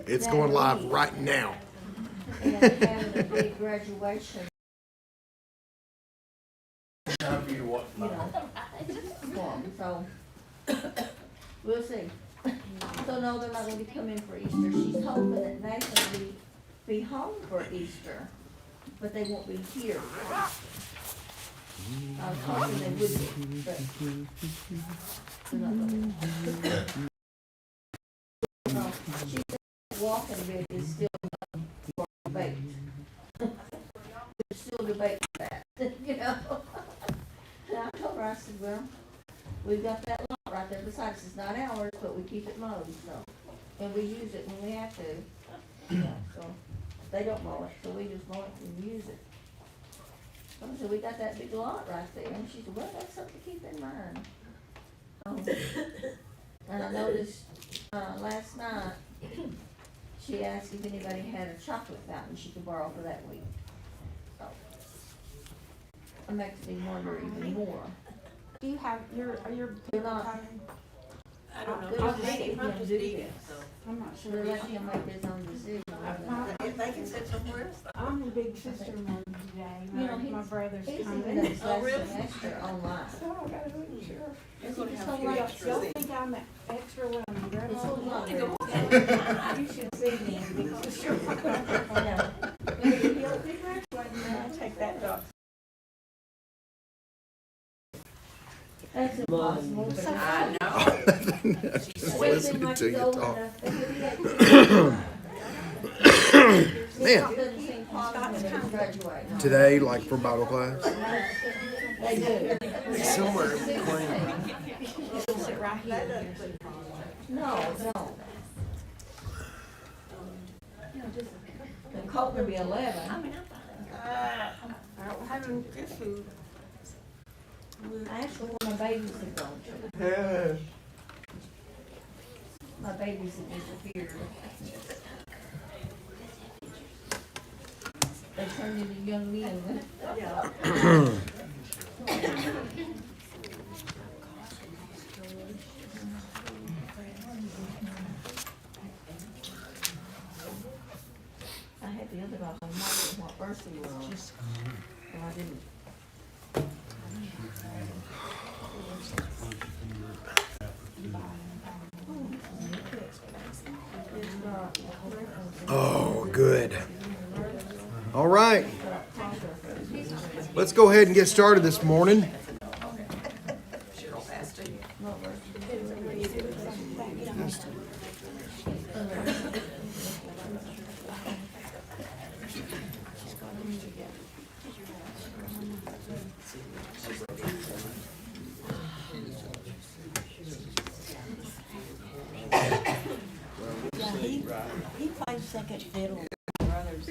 It's going live right now. And having a big graduation. So, we'll see. So no, they're not gonna be coming for Easter. She's hoping that Nathan will be home for Easter, but they won't be here. I was hoping they would be, but they're not gonna be. She said walking bit is still for debate. There's still debate that, you know. And I told her, I said, well, we've got that lot right there beside us. It's not ours, but we keep it mowed, so. And we use it when we have to. Yeah, so they don't mow it, so we just mow it and use it. So I said, we got that big lot right there. And she said, well, that's something to keep in mind. And I noticed, last night, she asked if anybody had a chocolate fountain she could borrow for that week. So, it makes me wonder even more. Do you have your They're not. coming? I don't know. They're I'll not read letting it. him do this. I'm not They're sure. letting him make his own decision. If they can sit somewhere else. I'm the big sister one today. You know, My brother's He's even coming. done his Oh, last really? semester online. So I gotta make sure. You're gonna It's have so a few like- extras Y'all then. think I'm extra when I'm It's grandma? so long. You should see me and big sister. I know. He'll be graduating now. Take that dog. That's impossible. but I know. Just Wait, listening seem like to he's you old talk. enough to do that. Man, It doesn't seem possible when they graduate. today, like for Bible class. They do. Somewhere He'll sit right here. No. And Colt will be 11. I don't have any food. I asked her where my babies had gone to. My babies had disappeared. They turned into young men. I had the other dog on market what verse he was on. And I didn't. Oh, good. All right. Let's go ahead and get started this morning. He plays second fiddle with his brothers.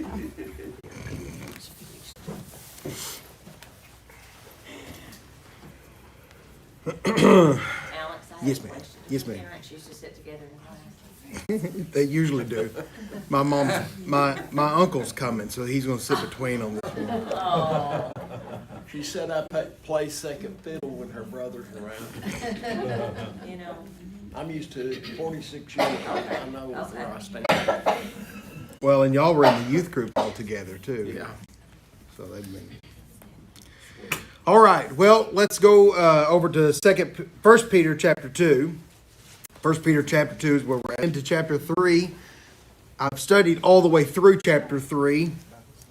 Alex, I Yes, have a ma'am. question. Yes, ma'am. Parents used to sit together in class. They usually do. My my uncle's coming, so he's going to sit between them this morning. Oh, She said I play second fiddle when her brother's around. you know, I'm used to it, 46 years. I know where I stand. Well, and y'all were in the youth group all together too. Yeah. So they've been. All right. Well, let's go over to First Peter chapter 2. First Peter chapter 2 is where we're at. Into chapter 3. I've studied all the way through chapter 3.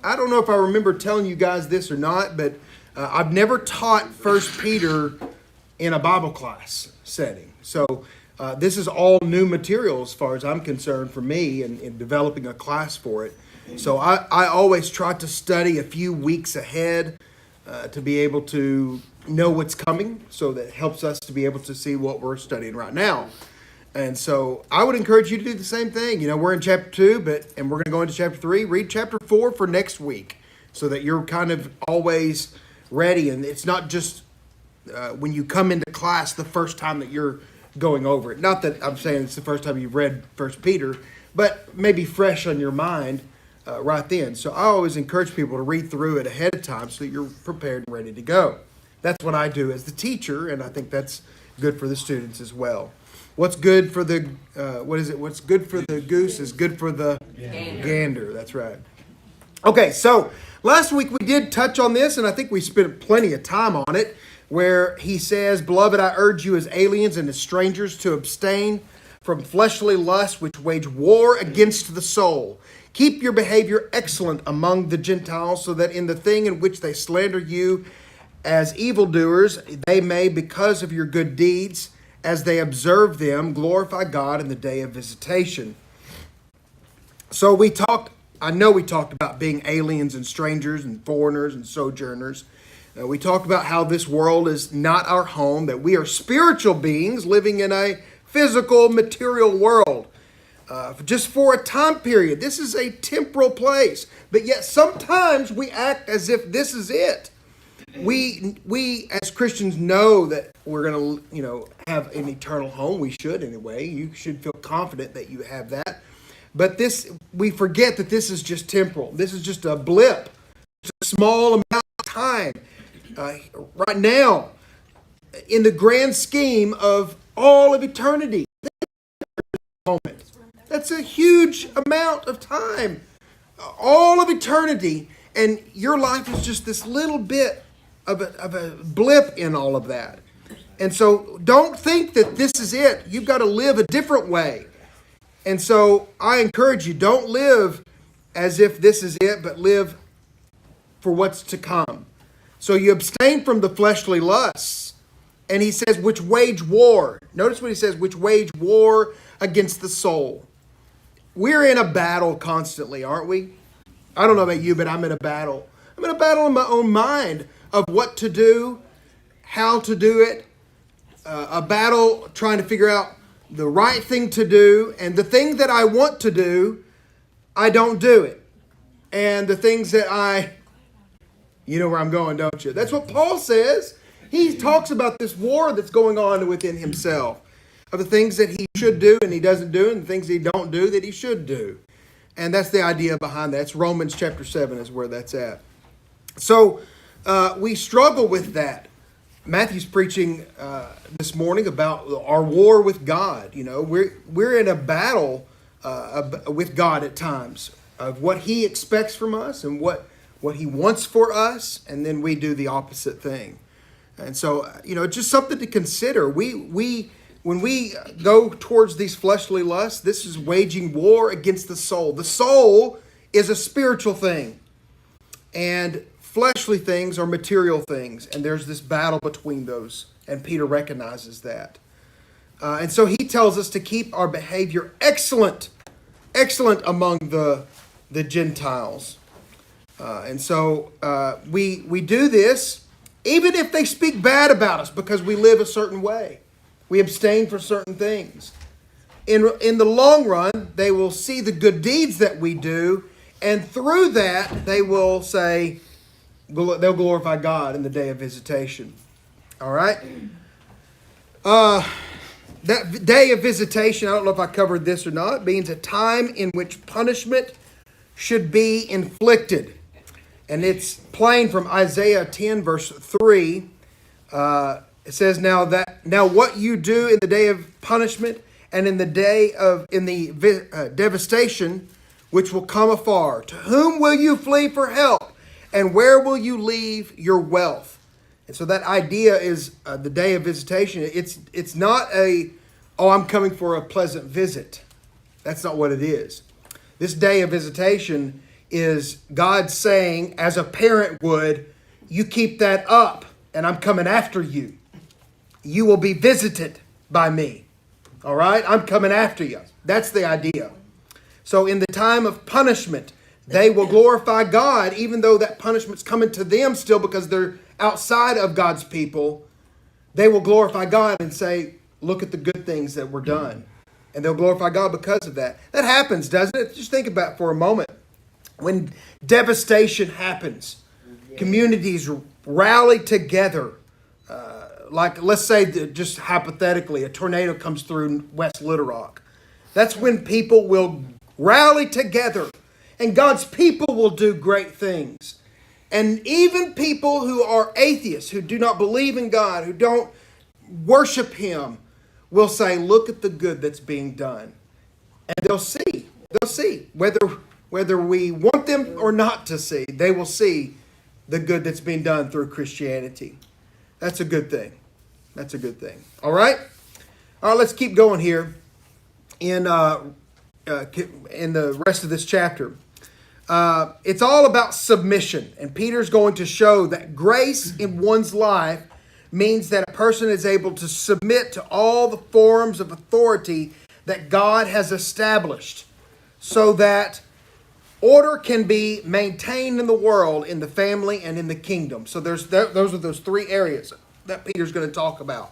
I don't know if I remember telling you guys this or not, but I've never taught First Peter in a Bible class setting. So this is all new material as far as I'm concerned for me in developing a class for it. So I always try to study a few weeks ahead to be able to know what's coming, so that helps us to be able to see what we're studying right now. And so I would encourage you to do the same thing. You know, we're in chapter 2, and we're going to go into chapter 3. Read chapter 4 for next week so that you're kind of always ready. And it's not just when you come into class the first time that you're going over it. Not that I'm saying it's the first time you've read First Peter, but maybe fresh on your mind right then. So I always encourage people to read through it ahead of time so that you're prepared and ready to go. That's what I do as the teacher, and I think that's good for the students as well. What's good for the What's good for the goose is good for the Gander. gander. That's right. Okay, so last week we did touch on this, and I think we spent plenty of time on it, where he says, "Beloved, I urge you as aliens and as strangers to abstain from fleshly lusts which wage war against the soul. Keep your behavior excellent among the Gentiles, so that in the thing in which they slander you as evildoers, they may, because of your good deeds, as they observe them, glorify God in the day of visitation." So I know we talked about being aliens and strangers and foreigners and sojourners. We talked about how this world is not our home, that we are spiritual beings living in a physical, material world. Just for a time period. This is a temporal place. But yet sometimes we act as if this is it. We as Christians know that we're going to, have an eternal home. We should anyway. You should feel confident that you have that. But we forget that this is just temporal. This is just a blip, just a small amount of time. Right now, in the grand scheme of all of eternity, that's a huge amount of time. All of eternity, and your life is just this little bit of a blip in all of that. And so don't think that this is it. You've got to live a different way. And so I encourage you, don't live as if this is it, but live for what's to come. So you abstain from the fleshly lusts. And he says, which wage war. Notice what he says, which wage war against the soul. We're in a battle constantly, aren't we? I don't know about you, but I'm in a battle. I'm in a battle in my own mind of what to do, how to do it. A battle trying to figure out the right thing to do. And the thing that I want to do, I don't do it. And the things that you know where I'm going, don't you? That's what Paul says. He talks about this war that's going on within himself, of the things that he should do and he doesn't do, and the things he don't do that he should do. And that's the idea behind that. It's Romans chapter 7 is where that's at. So we struggle with that. Matthew's preaching this morning about our war with God. We're in a battle with God at times of what he expects from us and what he wants for us, and then we do the opposite thing. And so, just something to consider. When we go towards these fleshly lusts, this is waging war against the soul. The soul is a spiritual thing, and fleshly things are material things, and there's this battle between those, and Peter recognizes that. And so he tells us to keep our behavior excellent among the Gentiles. And so we do this even if they speak bad about us because we live a certain way. We abstain from certain things. In the long run, they will see the good deeds that we do, and through that, they will say, they'll glorify God in the day of visitation. All right? That day of visitation, I don't know if I covered this or not, means a time in which punishment should be inflicted. And it's plain from Isaiah 10, verse 3. It says, now what you do in the day of punishment and in the devastation which will come afar, to whom will you flee for help? And where will you leave your wealth? And so that idea is the day of visitation. It's not I'm coming for a pleasant visit. That's not what it is. This day of visitation is God saying, as a parent would, you keep that up and I'm coming after you. You will be visited by me. All right? I'm coming after you. That's the idea. So in the time of punishment, they will glorify God, even though that punishment's coming to them still because they're outside of God's people. They will glorify God and say, look at the good things that were done. And they'll glorify God because of that. That happens, doesn't it? Just think about it for a moment. When devastation happens, communities rally together. Like, let's say, just hypothetically, a tornado comes through West Little Rock. That's when people will rally together. And God's people will do great things. And even people who are atheists, who do not believe in God, who don't worship Him, will say, look at the good that's being done. And they'll see. They'll see. Whether we want them or not to see, they will see the good that's being done through Christianity. That's a good thing. That's a good thing. All right? All right, let's keep going here in the rest of this chapter. It's all about submission. And Peter's going to show that grace in one's life means that a person is able to submit to all the forms of authority that God has established so that order can be maintained in the world, in the family, and in the kingdom. So those are those three areas that Peter's going to talk about.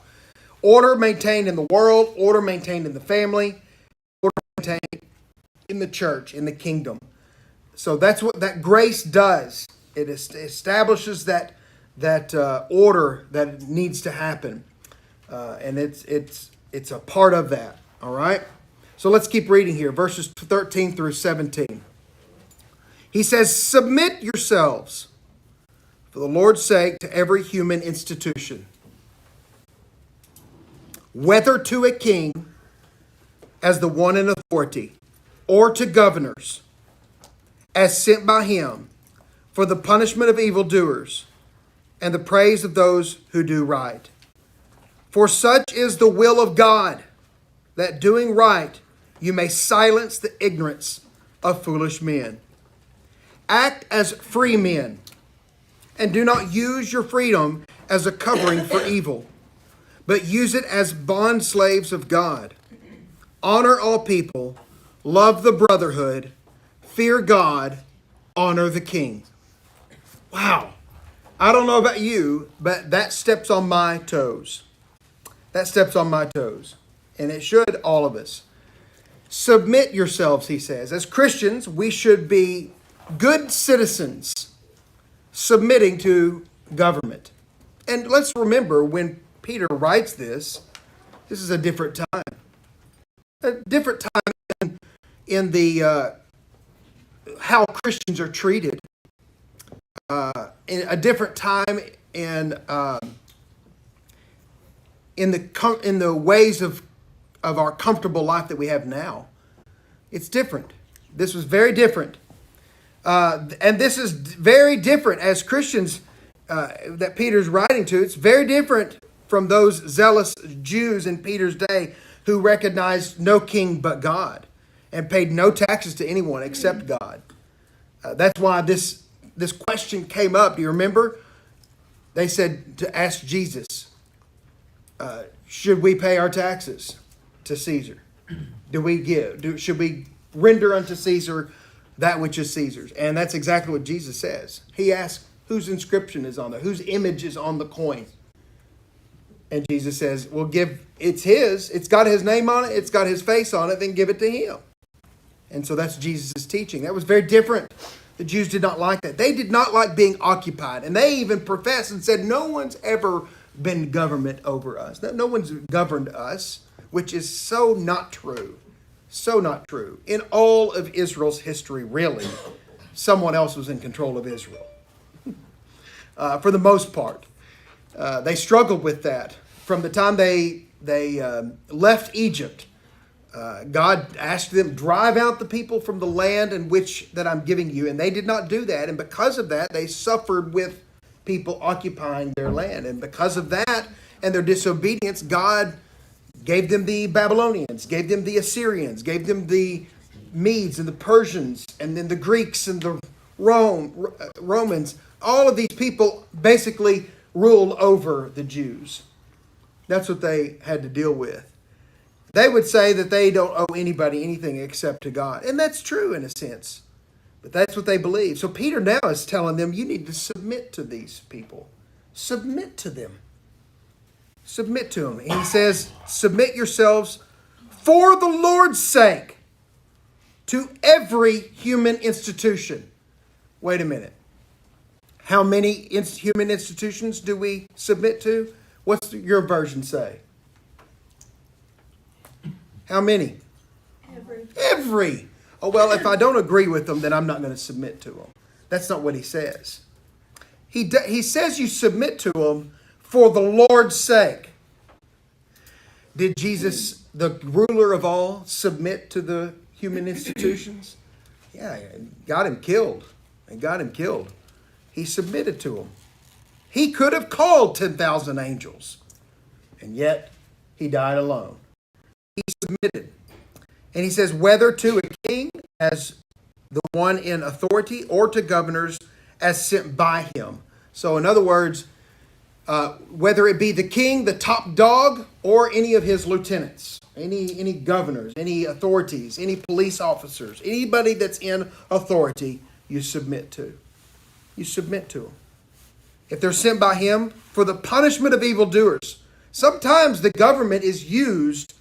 Order maintained in the world, order maintained in the family, order maintained in the church, in the kingdom. So that's what that grace does. It establishes that order that needs to happen, and it's a part of that. All right. So let's keep reading here, verses 13 through 17. He says, "Submit yourselves, for the Lord's sake, to every human institution, whether to a king as the one in authority, or to governors as sent by him, for the punishment of evildoers and the praise of those who do right. For such is the will of God, that doing right you may silence the ignorance of foolish men. Act as free men, and do not use your freedom as a covering for evil, but use it as bond slaves of God. Honor all people, love the brotherhood, fear God, honor the king." Wow. I don't know about you, but that steps on my toes. That steps on my toes. And it should, all of us. Submit yourselves, he says. As Christians, we should be good citizens submitting to government. And let's remember, when Peter writes this is a different time. A different time in the how Christians are treated. In a different time in the ways of our comfortable life that we have now. It's different. This was very different. And this is very different as Christians that Peter's writing to. It's very different from those zealous Jews in Peter's day who recognized no king but God and paid no taxes to anyone except God. That's why this question came up. Do you remember? They said to ask Jesus, should we pay our taxes to Caesar? Should we render unto Caesar that which is Caesar's? And that's exactly what Jesus says. He asks, whose inscription is on there? Whose image is on the coin? And Jesus says, well, it's his. It's got his name on it. It's got his face on it. Then give it to him. And so that's Jesus' teaching. That was very different. The Jews did not like that. They did not like being occupied. And they even professed and said, no one's ever been government over us. No one's governed us, which is so not true. So not true. In all of Israel's history, really, someone else was in control of Israel. For the most part. They struggled with that. From the time they left Egypt, God asked them, drive out the people from the land in which that I'm giving you. And they did not do that. And because of that, they suffered with people occupying their land. And because of that and their disobedience, God gave them the Babylonians, gave them the Assyrians, gave them the Medes and the Persians, and then the Greeks and the Romans. All of these people basically ruled over the Jews. That's what they had to deal with. They would say that they don't owe anybody anything except to God. And that's true in a sense. But that's what they believe. So Peter now is telling them, you need to submit to these people. Submit to them. Submit to them. And he says, submit yourselves for the Lord's sake to every human institution. Wait a minute. How many human institutions do we submit to? What's your version say? How many? Every. Oh, well, if I don't agree with them, then I'm not going to submit to them. That's not what he says. He says you submit to them for the Lord's sake. Did Jesus, the ruler of all, submit to the human institutions? Yeah, got him killed. And got him killed. He submitted to them. He could have called 10,000 angels. And yet, he died alone. He submitted. And he says, whether to a king as the one in authority or to governors as sent by him. So in other words, whether it be the king, the top dog, or any of his lieutenants, any governors, any authorities, any police officers, anybody that's in authority, you submit to. You submit to them. If they're sent by him for the punishment of evildoers. Sometimes the government is used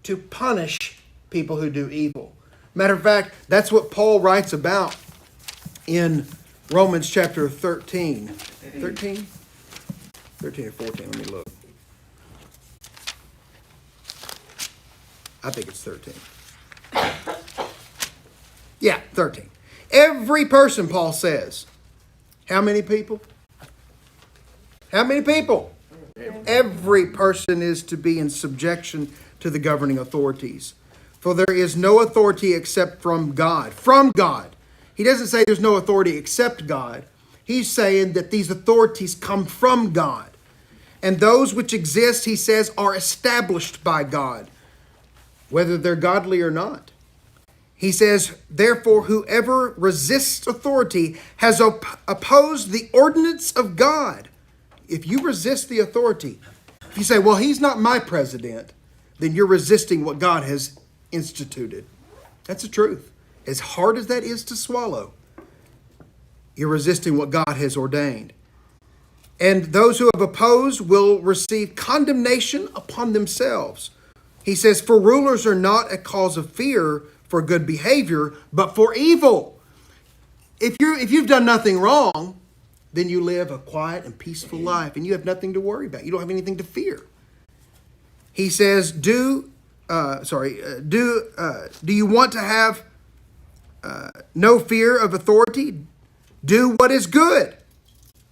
to punish people who do evil. Matter of fact, that's what Paul writes about in Romans chapter 13. 13? 13 or 14, let me look. I think it's 13. Yeah, 13. Every person, Paul says. How many people? How many people? Every person is to be in subjection to the governing authorities. For there is no authority except from God. From God. He doesn't say there's no authority except God. He's saying that these authorities come from God. And those which exist, he says, are established by God, whether they're godly or not. He says, therefore, whoever resists authority has opposed the ordinance of God. If you resist the authority, if you say, well, he's not my president, then you're resisting what God has instituted. That's the truth. As hard as that is to swallow, you're resisting what God has ordained. And those who have opposed will receive condemnation upon themselves. He says, for rulers are not a cause of fear for good behavior, but for evil. If you've done nothing wrong, then you live a quiet and peaceful life, and you have nothing to worry about. You don't have anything to fear. He says, do you want to have no fear of authority? Do what is good,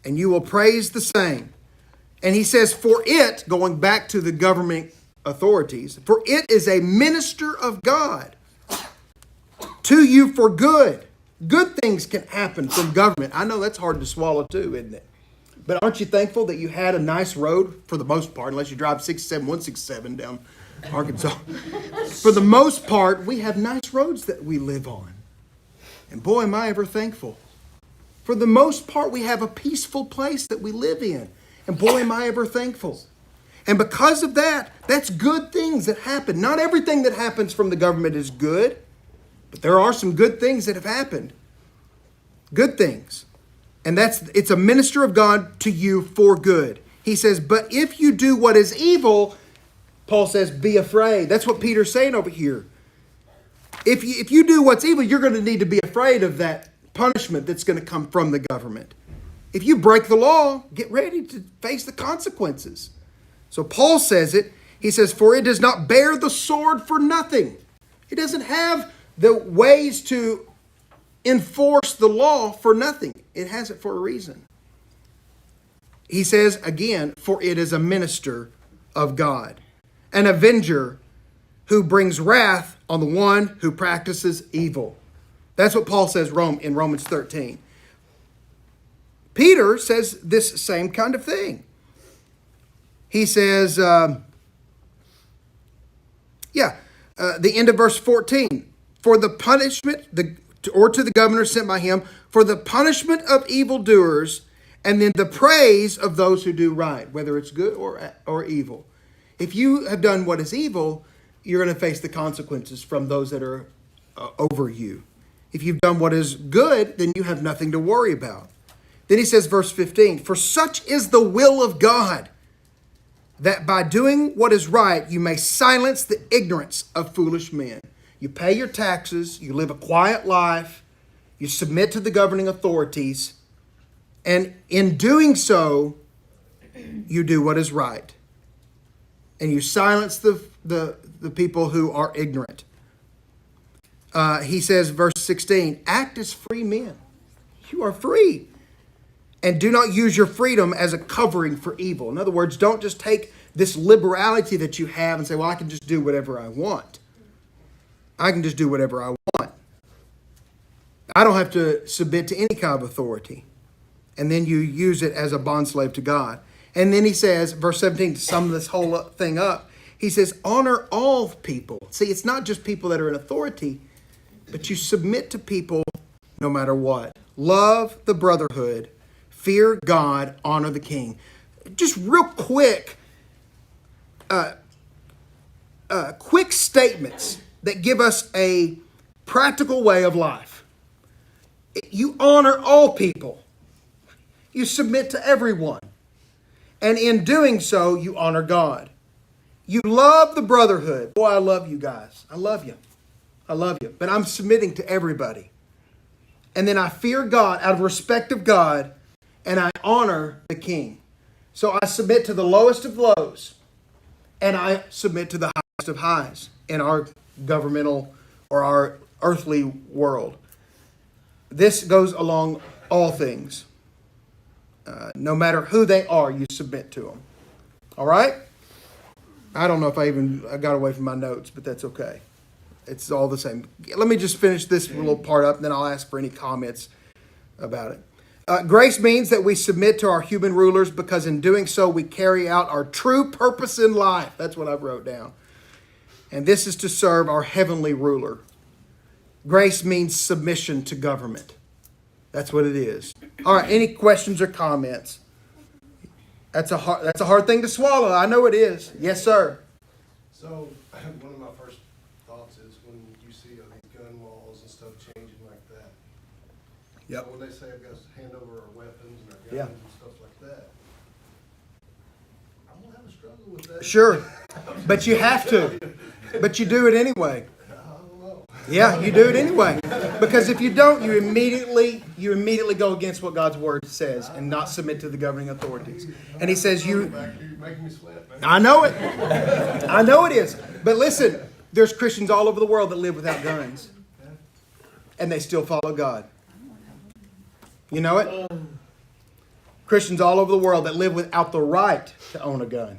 and you will praise the same. And he says, for it, going back to the government authorities, for it is a minister of God to you for good. Good things can happen from government. I know that's hard to swallow too, isn't it? But aren't you thankful that you had a nice road for the most part, unless you drive 167 down Arkansas. For the most part, we have nice roads that we live on. And boy, am I ever thankful. For the most part, we have a peaceful place that we live in. And boy, am I ever thankful. And because of that, that's good things that happen. Not everything that happens from the government is good, but there are some good things that have happened. Good things. And it's a minister of God to you for good. He says, but if you do what is evil, Paul says, be afraid. That's what Peter's saying over here. If you do what's evil, you're going to need to be afraid of that punishment that's going to come from the government. If you break the law, get ready to face the consequences. So Paul says it. He says, for it does not bear the sword for nothing. It doesn't have the ways to enforce the law for nothing. It has it for a reason. He says again, for it is a minister of God, an avenger who brings wrath on the one who practices evil. That's what Paul says in Romans 13. Peter says this same kind of thing. He says, the end of verse 14, for the punishment, or to the governor sent by him, for the punishment of evildoers, and then the praise of those who do right, whether it's good or evil. If you have done what is evil, you're going to face the consequences from those that are over you. If you've done what is good, then you have nothing to worry about. Then he says, verse 15, for such is the will of God, that by doing what is right, you may silence the ignorance of foolish men. You pay your taxes, you live a quiet life, you submit to the governing authorities, and in doing so, you do what is right. And you silence the people who are ignorant. He says, verse 16, act as free men. You are free. And do not use your freedom as a covering for evil. In other words, don't just take this liberality that you have and say, well, I can just do whatever I want. I can just do whatever I want. I don't have to submit to any kind of authority. And then you use it as a bondslave to God. And then he says, verse 17, to sum this whole thing up, he says, honor all people. See, it's not just people that are in authority, but you submit to people no matter what. Love the brotherhood, fear God, honor the king. Just real quick, quick statements that give us a practical way of life. You honor all people. You submit to everyone. And in doing so, you honor God. You love the brotherhood. Boy, I love you guys. I love you. I love you. But I'm submitting to everybody. And then I fear God out of respect of God, and I honor the king. So I submit to the lowest of lows, and I submit to the highest of highs in our governmental or our earthly world. This goes along all things. No matter who they are, you submit to them. All right? I don't know if I got away from my notes, but that's okay. It's all the same. Let me just finish this little part up, and then I'll ask for any comments about it. Grace means that we submit to our human rulers because in doing so, we carry out our true purpose in life. That's what I wrote down. And this is to serve our heavenly ruler. Grace means submission to government. That's what it is. All right, any questions or comments? That's a hard thing to swallow. I know it is. Yes, sir. So, one of my first thoughts is when you see these gun laws and stuff changing like that. Yep. So when they say I've got to hand over our weapons and our guns Yeah. and stuff like that, I'm going to have a struggle with that. Sure. But you have to. But you do it anyway. I don't know. Yeah, you do it anyway. Because if you don't, you immediately go against what God's word says and not submit to the governing authorities. And he says You're making me sweat, man. I know it. I know it is. But listen, there's Christians all over the world that live without guns. And they still follow God. You know it? Christians all over the world that live without the right to own a gun.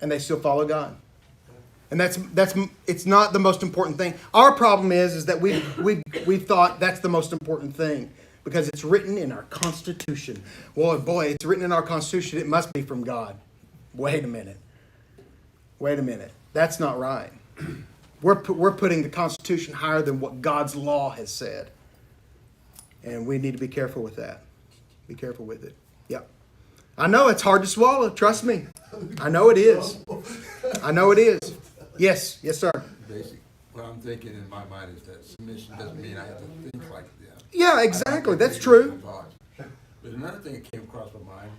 And they still follow God. And it's not the most important thing. Our problem is that we've thought that's the most important thing because it's written in our Constitution. Well, boy, it's written in our Constitution. It must be from God. Wait a minute. That's not right. We're putting the Constitution higher than what God's law has said. And we need to be careful with that. Be careful with it. Yep. I know it's hard to swallow. Trust me. I know it is. Yes, sir. Basic, what I'm thinking in my mind is that submission doesn't mean I have to think like them. Yeah, exactly. That's true. But another thing that came across my mind,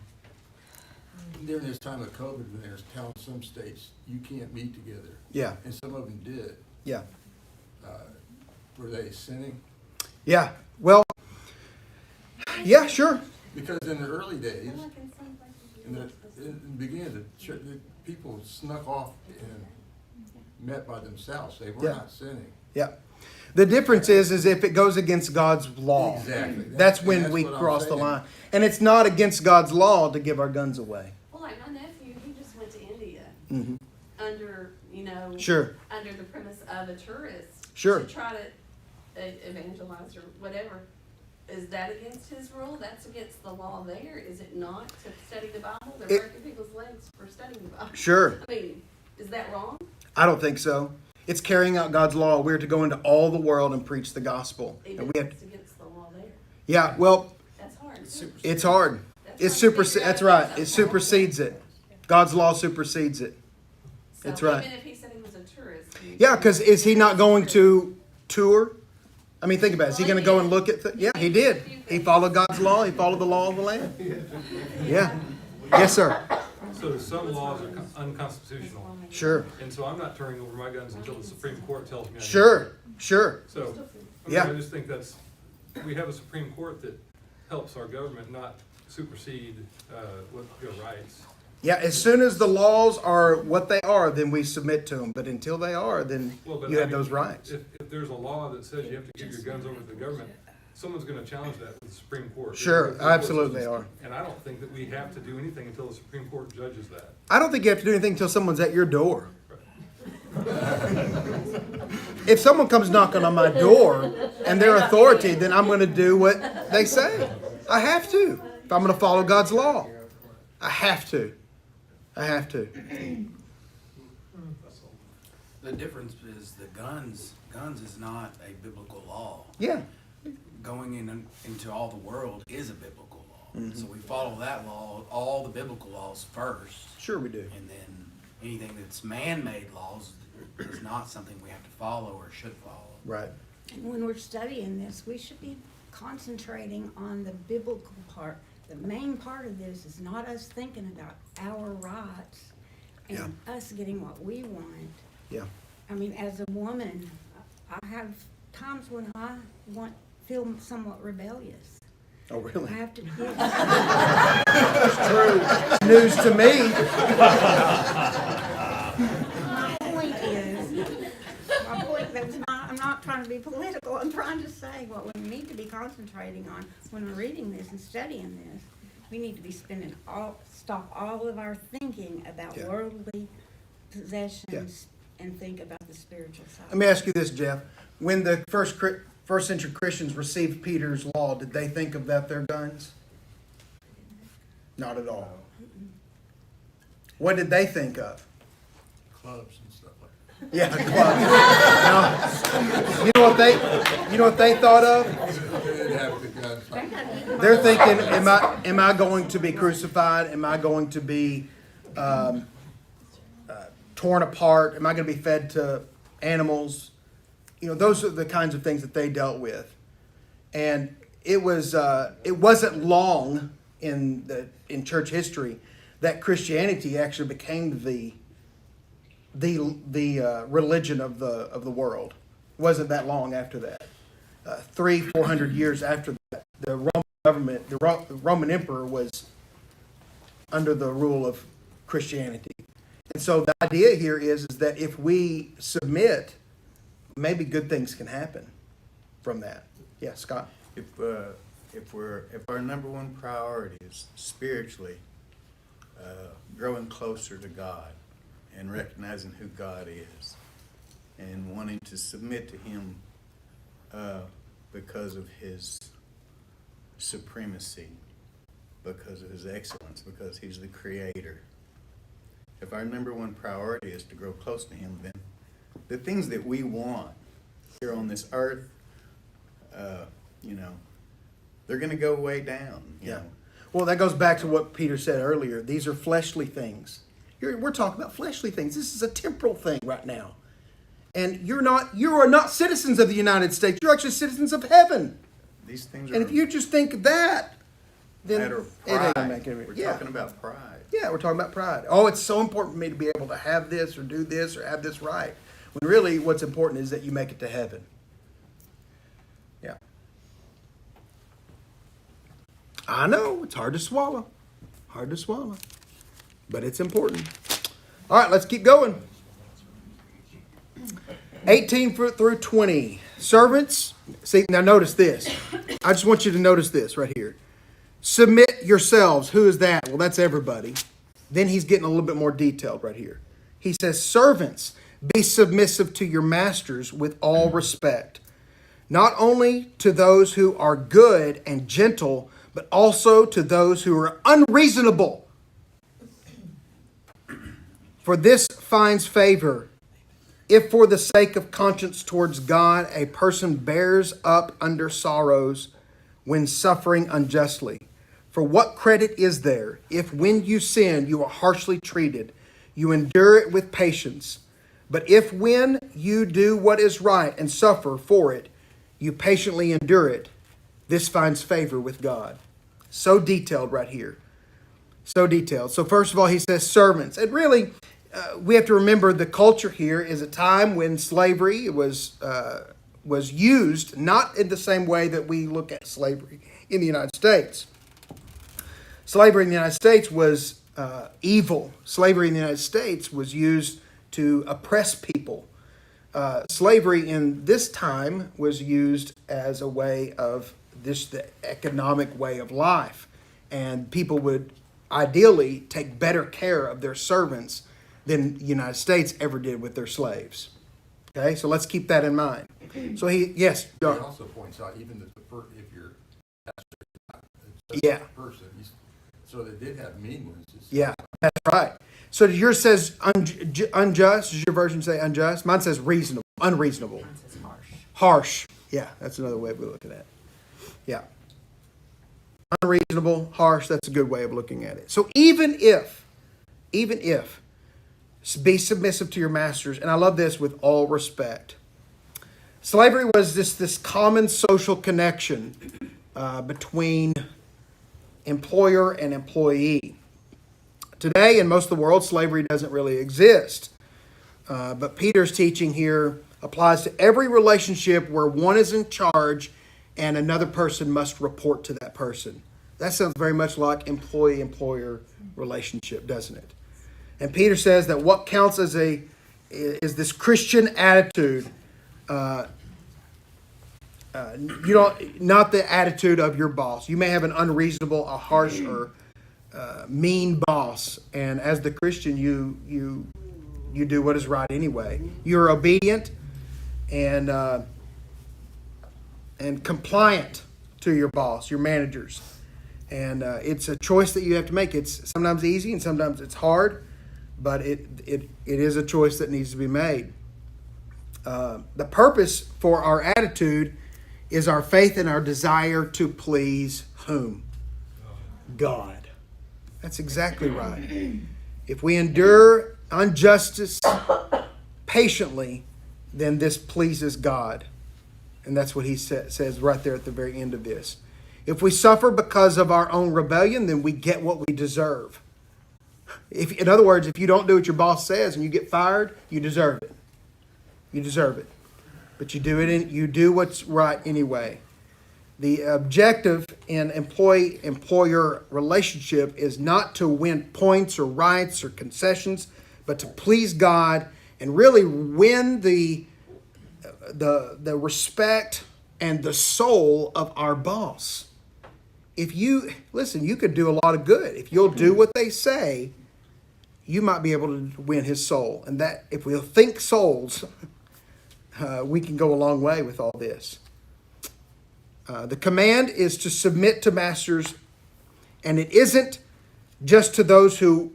during this time of COVID, when they were telling some states, you can't meet together. Yeah. And some of them did. Yeah. Were they sinning? Yeah. Well, yeah, sure. Because in the early days, in the beginning, the people snuck off and met by themselves. They were Yeah. not sinning. Yeah. The difference is if it goes against God's law. Exactly. That's when That's we what I'm cross the saying. line. And it's not against God's law to give our guns away. Well, like my nephew, he just went to India Mm-hmm. under, Sure. under the premise of a tourist. Sure. To try to evangelize or whatever. Is that against his rule? That's against the law there, is it not, to study the Bible? They're breaking people's legs for studying the Bible. Sure. I mean, is that wrong? I don't think so. It's carrying out God's law. We're to go into all the world and preach the gospel. Even And if we have, it's against the law there. yeah, well, That's hard. it's hard. That's right. It supersedes it. God's law supersedes it. So That's right. even if he said he was a tourist. Yeah, because is he not going to tour? I mean, think about it. Is he going to go and look at yeah, he did. He followed God's law. He followed the law of the land. Yeah. Yes, sir. So some laws are unconstitutional, Sure. and so I'm not turning over my guns until the Supreme Court tells me I need to. Sure. So, I mean, Yeah. I just think we have a Supreme Court that helps our government not supersede, what your rights. Yeah, as soon as the laws are what they are, then we submit to them. But until they are, then Well, but you I have mean, those rights. If there's a law that says you have to give your guns over to the government, someone's gonna challenge that with the Supreme Court. Sure, The Supreme Court absolutely says- are. And I don't think that we have to do anything until the Supreme Court judges that. I don't think you have to do anything until someone's at your door. If someone comes knocking on my door and they're authority, then I'm going to do what they say. I have to. If I'm going to follow God's law, I have to. I have to. The difference is the guns is not a biblical law. Yeah. Going into all the world is a biblical law. So we follow that law, all the biblical laws first. Sure we do. And then anything that's man-made laws is not something we have to follow or should follow. Right. And when we're studying this, we should be concentrating on the biblical part. The main part of this is not us thinking about our rights and us getting what we want. Yeah. I mean, as a woman, I have times when I feel somewhat rebellious. Oh, really? I have to, True. News to me. my point is I'm not trying to be political. I'm trying to say what we need to be concentrating on when we're reading this and studying this. We need to be stop all of our thinking about worldly possessions and think about the spiritual side. Let me ask you this, Jeff. When the first century Christians received Peter's law, did they think about their guns? Not at all. What did they think of? Clubs and stuff like that. Yeah, clubs. No. You know what they thought of? They'd have the guns. They're thinking, am I going to be crucified? Am I going to be torn apart? Am I going to be fed to animals? You know, those are the kinds of things that they dealt with. And it wasn't long in church history that Christianity actually became the religion of the world. It wasn't that long after that. 300-400 years after that, the Roman government, the Roman emperor was under the rule of Christianity. And so the idea here is that if we submit, maybe good things can happen from that. Yeah, Scott. If our number one priority is spiritually growing closer to God and recognizing who God is and wanting to submit to Him because of His supremacy, because of His excellence, because He's the Creator. If our number one priority is to grow close to Him, then the things that we want here on this earth, they're going to go way down. You know? Well, that goes back to what Peter said earlier. These are fleshly things. We're talking about fleshly things. This is a temporal thing right now. And you are not citizens of the United States. You're actually citizens of heaven. These things are And if you just think that, then matter of it ain't pride. gonna make any We're yeah. talking about pride. Yeah, we're talking about pride. Oh, it's so important for me to be able to have this or do this or have this right. When really what's important is that you make it to heaven. Yeah. I know, it's hard to swallow. Hard to swallow. But it's important. All right, let's keep going. 18 through 20. Servants, see, now notice this. I just want you to notice this right here. Submit yourselves. Who is that? Well, that's everybody. Then he's getting a little bit more detailed right here. He says, servants, be submissive to your masters with all respect, not only to those who are good and gentle, but also to those who are unreasonable. For this finds favor, if for the sake of conscience towards God, a person bears up under sorrows when suffering unjustly. For what credit is there if when you sin you are harshly treated, you endure it with patience? But if when you do what is right and suffer for it, you patiently endure it, this finds favor with God. So detailed right here. So detailed. So first of all, he says servants. And really, we have to remember the culture here is a time when slavery was used, not in the same way that we look at slavery in the United States. Slavery in the United States was evil. Slavery in the United States was used to oppress people. Slavery in this time was used as a way of the economic way of life. And people would ideally take better care of their servants than the United States ever did with their slaves. Okay, so let's keep that in mind. So yes, He John. also points out even that if you're Yeah. person, so they did have mean ones. Yeah, that's right. So yours says unjust. Does your version say unjust? Mine says reasonable, unreasonable. Mine says harsh. Harsh. Yeah, that's another way of looking at it. Yeah. Unreasonable, harsh, that's a good way of looking at it. So even if, be submissive to your masters, and I love this with all respect. Slavery was this common social connection between employer and employee. Today, in most of the world, slavery doesn't really exist. But Peter's teaching here applies to every relationship where one is in charge and another person must report to that person. That sounds very much like employee-employer relationship, doesn't it? And Peter says that what counts as is this Christian attitude. Not the attitude of your boss. You may have an unreasonable, a harsh, or mean boss, and as the Christian, you do what is right anyway. You're obedient and compliant to your boss, your managers, and it's a choice that you have to make. It's sometimes easy and sometimes it's hard, but it is a choice that needs to be made. The purpose for our attitude is our faith and our desire to please whom? God. That's exactly right. If we endure injustice patiently, then this pleases God. And that's what he says right there at the very end of this. If we suffer because of our own rebellion, then we get what we deserve. In other words, if you don't do what your boss says and you get fired, you deserve it. You deserve it. But you do what's right anyway. The objective in employee-employer relationship is not to win points or rights or concessions, but to please God and really win the respect and the soul of our boss. If you could do a lot of good. If you'll do what they say, you might be able to win his soul. And that, if we'll think souls, we can go a long way with all this. The command is to submit to masters, and it isn't just to those who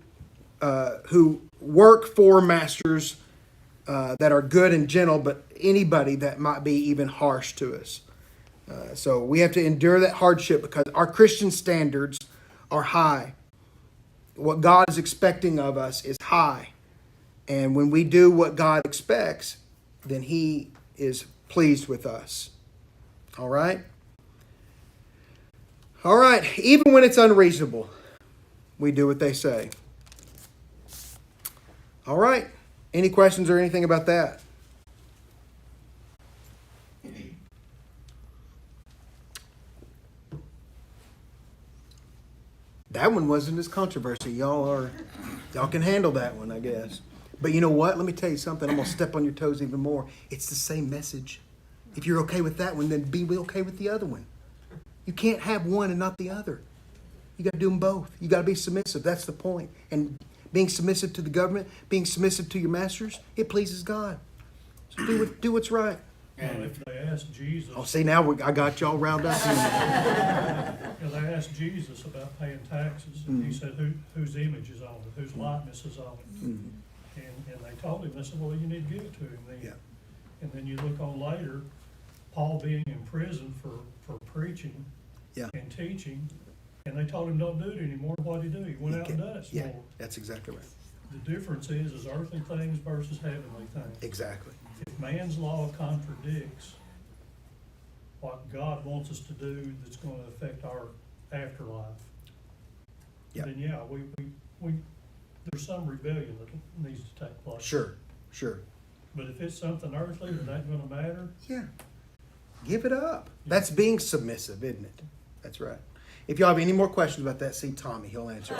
work for masters that are good and gentle, but anybody that might be even harsh to us. So we have to endure that hardship because our Christian standards are high. What God is expecting of us is high. And when we do what God expects, then he is pleased with us. All right? All right. Even when it's unreasonable, we do what they say. All right. Any questions or anything about that? That one wasn't as controversial. Y'all can handle that one, I guess. But you know what? Let me tell you something. I'm going to step on your toes even more. It's the same message. If you're okay with that one, then be okay with the other one. You can't have one and not the other. You got to do them both. You got to be submissive. That's the point. And being submissive to the government, being submissive to your masters, it pleases God. So do what's right. And if they asked Jesus, Oh, see, now I got y'all round up. they asked Jesus about paying taxes, and he said, whose image is on it, whose likeness is on it. Mm-hmm. And they told him, they said, well, you need to give it to him then. Yeah. And then you look on later, Paul being in prison for preaching and teaching, and they told him don't do it anymore. What did he do? He went out and done it some more. That's exactly right. The difference is earthly things versus heavenly things. Exactly. If man's law contradicts what God wants us to do that's going to affect our afterlife, then we there's some rebellion that needs to take place. Sure. But if it's something earthly that ain't going to matter, Give it up. That's being submissive, isn't it? That's right. If y'all have any more questions about that, see Tommy. He'll answer.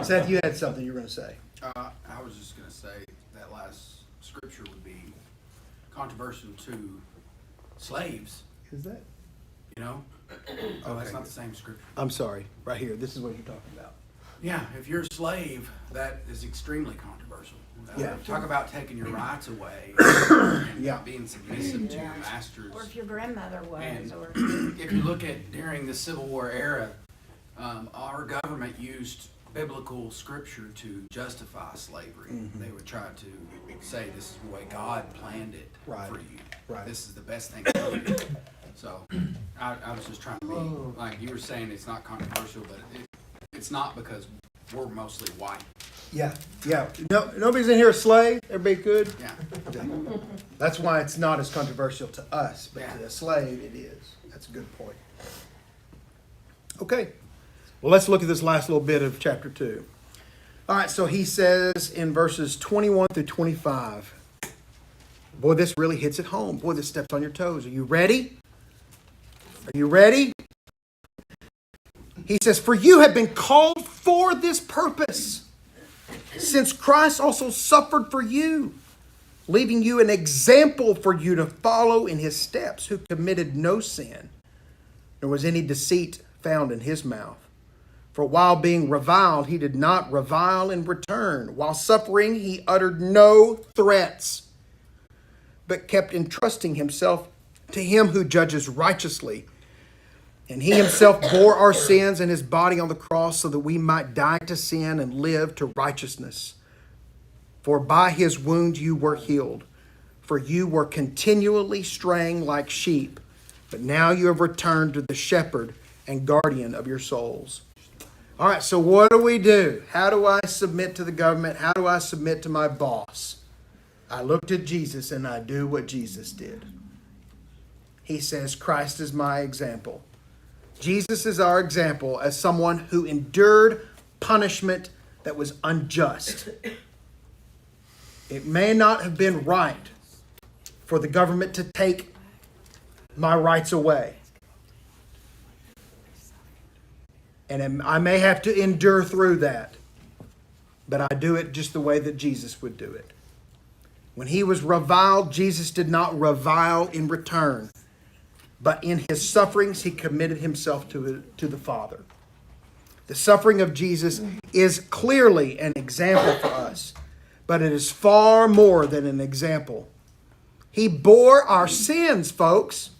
Seth, you had something you were going to say. I was just going to say that last scripture would be controversial to slaves. Is that? You know? Oh, that's not the same scripture. I'm sorry, right here. This is what you're talking about. Yeah, if you're a slave, that is extremely controversial. Yeah. Talk about taking your rights away and Yeah. being submissive to your masters. Or if your grandmother was, And or. if you look at during the Civil War era, our government used biblical scripture to justify slavery. They would try to say this is the way God planned it Right. for you. Right. This is the best thing for you. So I was just trying to be, like you were saying, it's not controversial, but it's not because we're mostly white. Yeah, yeah. No, nobody's in here a slave. Everybody good? Yeah. That's why it's not as controversial to us, but Yeah. to a slave it is. That's a good point. Okay. Well, let's look at this last little bit of chapter 2. All right, so he says in verses 21 through 25, boy, this really hits it home. Boy, this steps on your toes. Are you ready? Are you ready? He says, for you have been called for this purpose, since Christ also suffered for you, leaving you an example for you to follow in his steps, who committed no sin, nor was any deceit found in his mouth. For while being reviled, he did not revile in return. While suffering, he uttered no threats, but kept entrusting himself to him who judges righteously. And he himself bore our sins in his body on the cross so that we might die to sin and live to righteousness. For by his wounds you were healed. For you were continually straying like sheep, but now you have returned to the shepherd and guardian of your souls. All right, so what do? How do I submit to the government? How do I submit to my boss? I look to Jesus and I do what Jesus did. He says, Christ is my example. Jesus is our example as someone who endured punishment that was unjust. It may not have been right for the government to take my rights away. And I may have to endure through that. But I do it just the way that Jesus would do it. When he was reviled, Jesus did not revile in return. But in his sufferings, he committed himself to the Father. The suffering of Jesus is clearly an example for us. But it is far more than an example. He bore our sins, folks.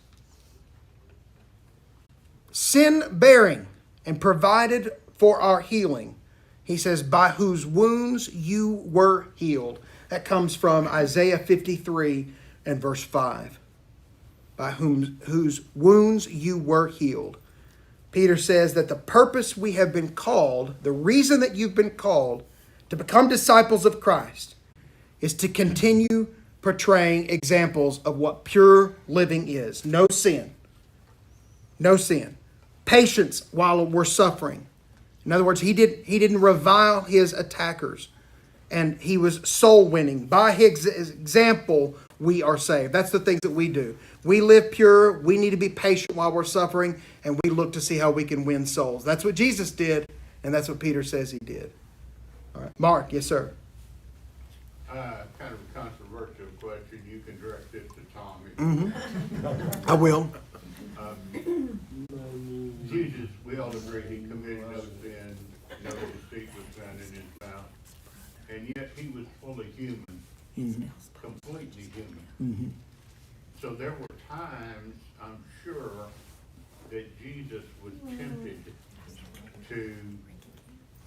Sin bearing, and provided for our healing. He says, by whose wounds you were healed. That comes from Isaiah 53 and verse 5. By whose wounds you were healed. Peter says that the purpose we have been called, the reason that you've been called to become disciples of Christ, is to continue portraying examples of what pure living is. No sin. No sin. Patience while we're suffering. In other words, he didn't revile his attackers. And he was soul winning. By his example, we are saved. That's the things that we do. We live pure. We need to be patient while we're suffering. And we look to see how we can win souls. That's what Jesus did. And that's what Peter says he did. All right. Mark, yes, sir. Kind of a controversial question. You can direct it to Tom. I will. Jesus, we all agree, he committed no sin, no deceit was found in his mouth, and yet he was fully human, completely human. So there were times, I'm sure, that Jesus was tempted to,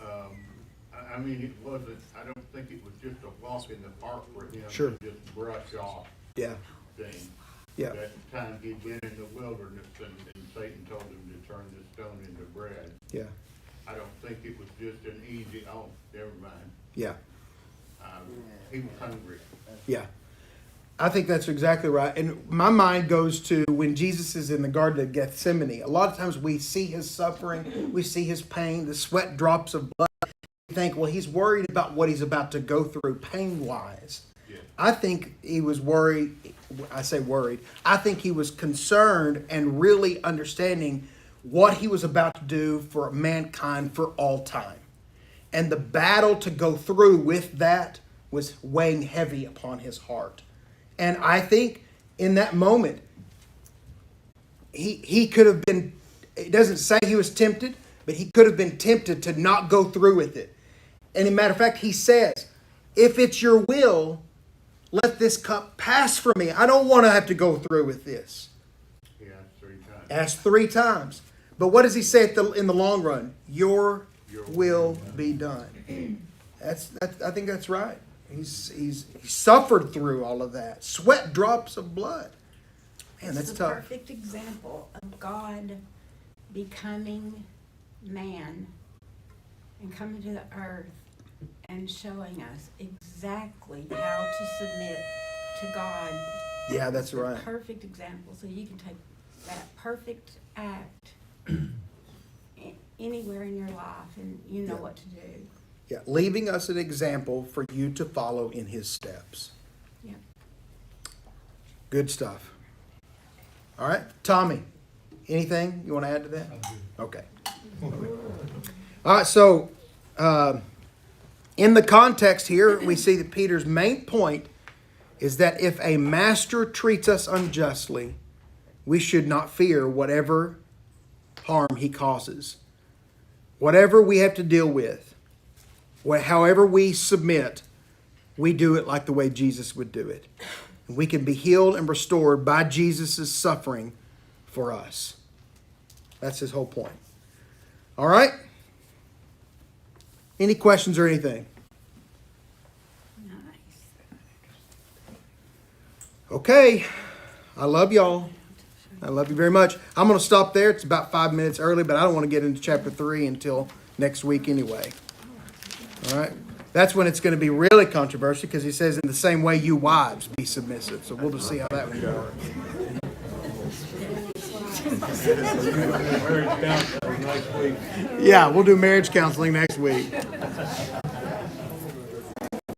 I mean, it wasn't, I don't think it was just a walk in the park for him Sure. to just brush off Yeah. thing. Yeah. That time he'd been in the wilderness and Satan told him to turn the stone into bread. Yeah. I don't think it was just an easy, oh, never mind. Yeah. He was hungry. Yeah. I think that's exactly right. And my mind goes to when Jesus is in the Garden of Gethsemane. A lot of times we see his suffering, we see his pain, the sweat drops of blood. We think, well, he's worried about what he's about to go through pain-wise. Yeah. I think he was worried. I say worried. I think he was concerned and really understanding what he was about to do for mankind for all time. And the battle to go through with that was weighing heavy upon his heart. And I think in that moment, he could have been, it doesn't say he was tempted, but he could have been tempted to not go through with it. And as a matter of fact, he says, if it's your will, let this cup pass from me. I don't want to have to go through with this. He asked 3 times. Asked 3 times. But what does he say in the long run? Your will be done. I think that's right. He suffered through all of that. Sweat drops of blood. Man, that's It's tough. a perfect example of God becoming man and coming to the earth and showing us exactly how to submit to God. Yeah, that's It's a right. perfect example. So you can take that perfect act anywhere in your life and you know what to do. Yeah, leaving us an example for you to follow in his steps. Yep. Good stuff. All right, Tommy, anything you want to add to that? Okay. All right, so in the context here, we see that Peter's main point is that if a master treats us unjustly, we should not fear whatever harm he causes. Whatever we have to deal with, however we submit, we do it like the way Jesus would do it. And we can be healed and restored by Jesus' suffering for us. That's his whole point. All right? Any questions or anything? Nice. Okay. I love y'all. I love you very much. I'm going to stop there. It's about 5 minutes early, but I don't want to get into chapter 3 until next week anyway. All right? That's when it's going to be really controversial because he says, in the same way, you wives, be submissive. So we'll just see how that one goes. Yeah, we'll do marriage counseling next week.